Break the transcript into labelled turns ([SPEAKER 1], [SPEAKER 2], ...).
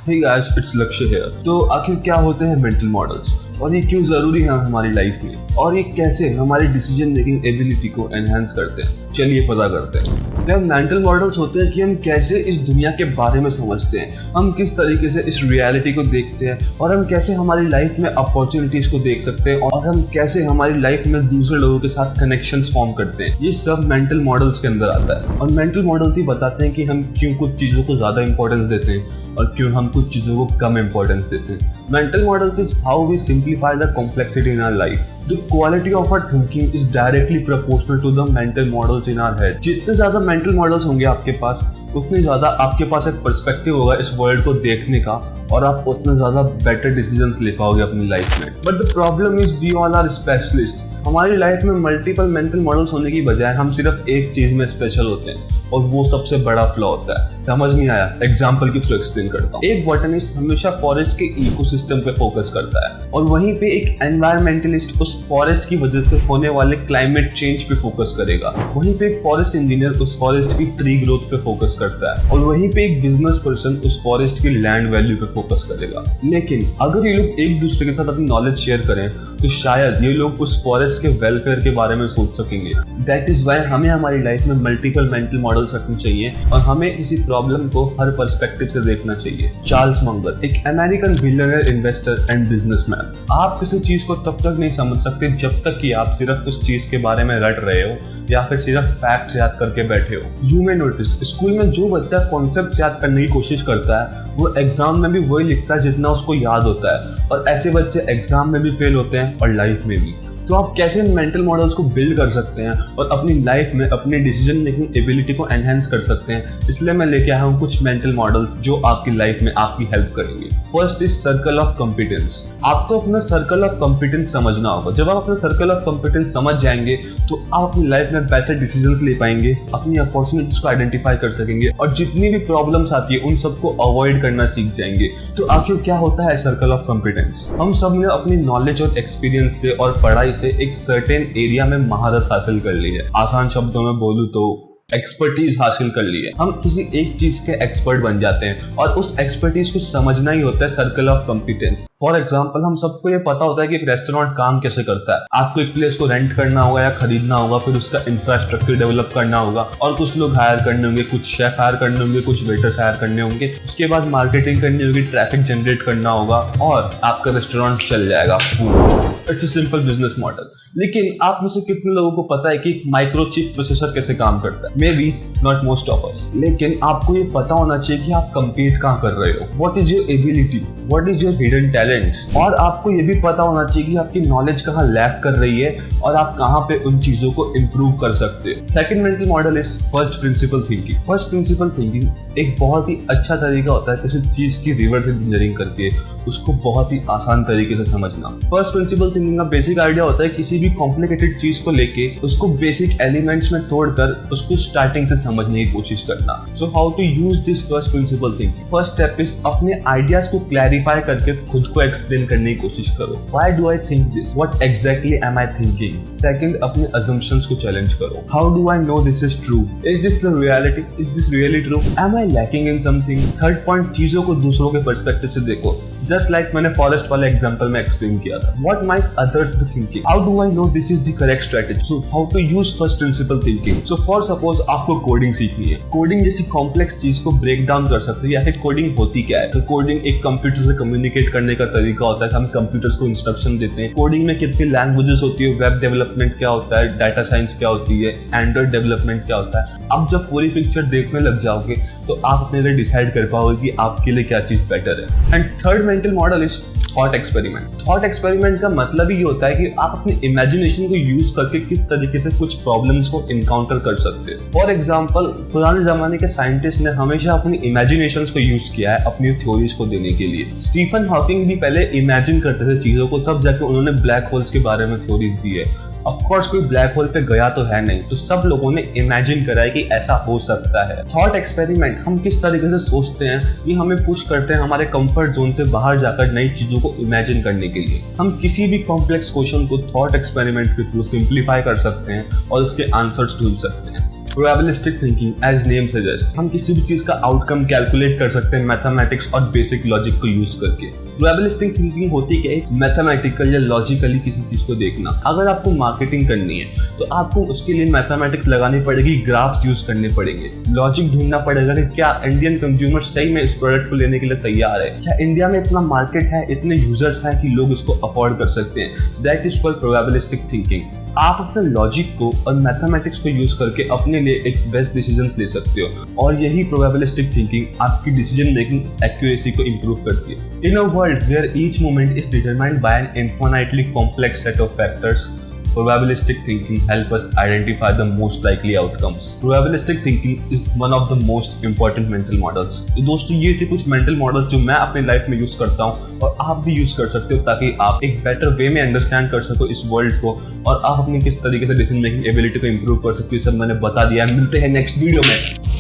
[SPEAKER 1] Hey guys, it's लक्ष्य here. तो आखिर क्या होते हैं मेंटल मॉडल्स और ये क्यों जरूरी है हमारी लाइफ में, और ये कैसे हमारी डिसीजन मेकिंग एबिलिटी को एनहांस करते हैं, चलिए पता करते हैं। तो मेंटल मॉडल्स होते हैं कि हम कैसे इस दुनिया के बारे में समझते हैं, हम किस तरीके से इस रियलिटी को देखते हैं, और हम कैसे हमारी लाइफ में अपॉर्चुनिटीज को देख सकते हैं, और हम कैसे हमारी लाइफ में दूसरे लोगों के साथ कनेक्शंस फॉर्म करते हैं। ये सब मेंटल मॉडल्स के अंदर आता है। और मेंटल मॉडल्स ही बताते हैं कि हम क्यों कुछ चीज़ों को ज़्यादा इंपॉर्टेंस देते हैं और क्यों हम कुछ चीज़ों को कम इंपॉर्टेंस देते हैं। Mental models is how we simplify the complexity in our life. The quality of our thinking is directly proportional to the mental models in our head. जितने ज़्यादा मेंटल मॉडल्स होंगे आपके पास, उतनी ज़्यादा आपके पास एक पर्सपेक्टिव होगा इस वर्ल्ड को देखने का, और आप उतना ज़्यादा बेटर डिसीजंस ले पाओगे अपनी लाइफ में। But the problem is we all are specialist. हमारी लाइफ में मल्टीपल मेंटल मॉडल्स होने की बजाय हम सिर्फ एक चीज में स्पेशल होते हैं, और वो सबसे बड़ा फ्लॉ होता है। समझ नहीं आया? एग्जांपल के थ्रू एक्सप्लेन करता हूँ। एक बॉटनिस्ट हमेशा फॉरेस्ट के इकोसिस्टम पे फोकस करता है, और वहीं पे एक एनवायरमेंटलिस्ट उस फॉरेस्ट की वजह से होने वाले क्लाइमेट चेंज पे फोकस करेगा। वहीं पे एक फॉरेस्ट इंजीनियर उस फॉरेस्ट की ट्री ग्रोथ पे फोकस करता है, और वहीं पे एक बिजनेस पर्सन उस फॉरेस्ट की लैंड वैल्यू पे फोकस करेगा। लेकिन अगर ये लोग एक दूसरे के साथ अपनी नॉलेज शेयर करें तो शायद ये लोग उस फॉरेस्ट के वेलफेयर के बारे में सोच सकेंगे। दैट इज वाई हमें हमारी लाइफ में मल्टीपल मेंटल मॉडल्स रखने चाहिए, और हमें इसी प्रॉब्लम को हर पर्सपेक्टिव से देखना चाहिए। चार्ल्स मंगर, एक American billionaire investor and businessman. आप किसी चीज को तब तक नहीं समझ सकते जब तक कि आप सिर्फ उस चीज के बारे में रट रहे हो या फिर सिर्फ फैक्ट्स याद करके बैठे हो। यू मे नोटिस, स्कूल में जो बच्चा कॉन्सेप्ट याद करने की कोशिश करता है वो एग्जाम में भी वही लिखता है जितना उसको याद होता है, और ऐसे बच्चे एग्जाम में भी फेल होते हैं और लाइफ में भी। तो आप कैसे इन मेंटल मॉडल्स को बिल्ड कर सकते हैं और अपनी लाइफ में अपनी डिसीजन मेकिंग एबिलिटी को एनहांस कर सकते हैं, इसलिए मैं लेके आया हूँ कुछ मेंटल मॉडल्स जो आपकी लाइफ में आपकी हेल्प करेंगे। First is circle of competence. आपको अपना सर्कल ऑफ कॉम्पिटेंस समझना होगा। जब आप अपना सर्कल ऑफ कॉम्पिटेंस समझ जाएंगे तो आप अपनी लाइफ में बेटर डिसीजंस ले पाएंगे, अपनी अपॉर्चुनिटीज को आइडेंटिफाई कर सकेंगे, और जितनी भी प्रॉब्लम्स आती है उन सबको अवॉइड करना सीख जाएंगे। तो आखिर क्या होता है सर्कल ऑफ कॉम्पिटेंस? हम सब ने अपनी नॉलेज और एक्सपीरियंस से और पढ़ाई से एक सर्टेन एरिया में महारत हासिल कर ली है। आसान शब्दों में बोलूं तो एक्सपर्टीज हासिल कर ली है। हम किसी एक चीज के एक्सपर्ट बन जाते हैं, और उस एक्सपर्टीज को समझना ही होता है circle of competence. For example, हम सबको ये पता होता है कि एक रेस्टोरेंट काम कैसे करता है। आपको एक प्लेस को रेंट करना होगा या खरीदना होगा, फिर उसका इंफ्रास्ट्रक्चर डेवलप करना होगा, और कुछ लोग हायर करने होंगे, कुछ शेफ हायर करने होंगे, कुछ वेटर्स हायर करने होंगे। उसके बाद मार्केटिंग करनी होगी, ट्रैफिक जनरेट करना होगा, और आपका रेस्टोरेंट चल जाएगा। It's a simple business model. लेकिन आप में से कितने लोगों को पता है कि माइक्रोचिप प्रोसेसर कैसे काम करता है? May be not most of us. लेकिन आपको ये पता होना चाहिए कि आप कंपीट कहाँ कर रहे हो, what is your ability, what is your hidden talents, और आपको ये भी पता होना चाहिए कि आपकी नॉलेज कहाँ लैक कर रही है और आप कहाँ पे उन चीजों को इम्प्रूव कर सकते हैं। Second mental model is first principle thinking. First principle thinking एक बहुत ही अच्छा तरीका होता है किसी चीज की रिवर्स इंजीनियरिंग करके उसको बहुत ही आसान तरीके से समझना। फर्स्ट प्रिंसिपल थिंकिंग का बेसिक आइडिया होता है किसी भी कॉम्प्लिकेटेड चीज को लेके उसको बेसिक एलिमेंट्स में तोड़कर उसको स्टार्टिंग से समझने की कोशिश करना। So how to use this first principle thinking? First step is अपने आइडियाज को क्लैरिफाई करके खुद को एक्सप्लेन करने की कोशिश करो। Why do I think this? What exactly am I thinking? Second, अपने assumptions को चैलेंज करो। How do I know this is true? Is this the reality? Is this really true? Am I lacking in something? Third point, चीजों को दूसरों के perspective से देखो। Just like मैंने फॉरेस्ट वाले एग्जांपल में एक्सप्लेन किया था। What might others be thinking? How do I know this is the correct strategy? So how to use first principle thinking? So for suppose आपको कोडिंग सीखनी है। कोडिंग जैसी complex चीज को ब्रेक डाउन कर सकते हैं, या फिर कोडिंग होती क्या है? तो कोडिंग एक कंप्यूटर से कम्युनिकेट करने का तरीका होता है। हम कंप्यूटर्स को इंस्ट्रक्शन देते हैं। कोडिंग में कितनी लैंग्वेजेस होती है, वेब डेवलपमेंट क्या होता है, डाटा साइंस क्या होती है, एंड्रॉइड डेवलपमेंट क्या होता है। अब जब पूरी पिक्चर देखने लग जाओगे तो आप अपने लिए डिसाइड कर पाओगे कि आपके लिए क्या चीज बेटर है। And third mental model is thought experiment. Thought experiment का मतलब ही होता है कि आप अपनी इमेजिनेशन को यूज करके किस तरीके से कुछ प्रॉब्लम्स को इनकाउंटर कर सकते हो। फॉर एग्जांपल, पुराने जमाने के साइंटिस्ट ने हमेशा अपनी इमेजिनेशंस को यूज किया है अपनी थ्योरीज को देने के लिए। स्टीफन हॉकिंग भी पहले इमेजिन करते थे चीजों को, तब जाके उन्होंने ब्लैक होल्स के बारे में थ्योरीज दी है। ऑफ कोर्स कोई ब्लैक होल पे गया तो है नहीं, तो सब लोगों ने इमेजिन करा है कि ऐसा हो सकता है। थॉट एक्सपेरिमेंट हम किस तरीके से सोचते हैं ये हमें पुश करते हैं हमारे कंफर्ट जोन से बाहर जाकर नई चीजों को इमेजिन करने के लिए। हम किसी भी कॉम्प्लेक्स क्वेश्चन को थॉट एक्सपेरिमेंट के थ्रू सिंप्लीफाई कर सकते हैं और उसके आंसर्स ढूंढ सकते हैं। Probabilistic thinking as name suggest, हम किसी भी चीज का आउटकम कैलकुलेट कर सकते हैं मैथमेटिक्स और बेसिक लॉजिक को यूज करके। प्रोबेबिलिस्टिक थिंकिंग होती क्या है? मैथमेटिकल या लॉजिकली किसी चीज को देखना। अगर आपको मार्केटिंग करनी है तो आपको उसके लिए मैथमेटिक्स लगानी पड़ेगी, ग्राफ्स यूज करने पड़ेंगे, लॉजिक ढूंढना पड़ेगा कि क्या इंडियन कंज्यूमर सही में इस प्रोडक्ट को लेने के लिए तैयार है, क्या इंडिया में इतना मार्केट है, इतने यूजर्स हैं कि लोग इसको अफोर्ड कर सकते हैं। That is called probabilistic thinking. आप अपने लॉजिक को और मैथमेटिक्स को यूज करके अपने लिए एक बेस्ट डिसीजंस ले सकते हो, और यही प्रोबेबिलिस्टिक थिंकिंग आपकी डिसीजन मेकिंग एक्यूरेसी को इंप्रूव करती है। In a world where each moment is determined by an infinitely complex set of factors, probabilistic thinking help us identify the most likely outcomes. Probabilistic thinking is one of the most important mental models. तो दोस्तों ये थे कुछ mental models जो मैं अपनी life में use करता हूँ और आप भी यूज कर सकते हो, ताकि आप एक बेटर वे में अंडरस्टैंड कर सको इस वर्ल्ड को, और आप अपनी किस तरीके से डिसीजन मेकिंग एबिलिटी को इंप्रूव कर सकते हो। सब मैंने बता दिया है। मिलते हैं नेक्स्ट वीडियो में।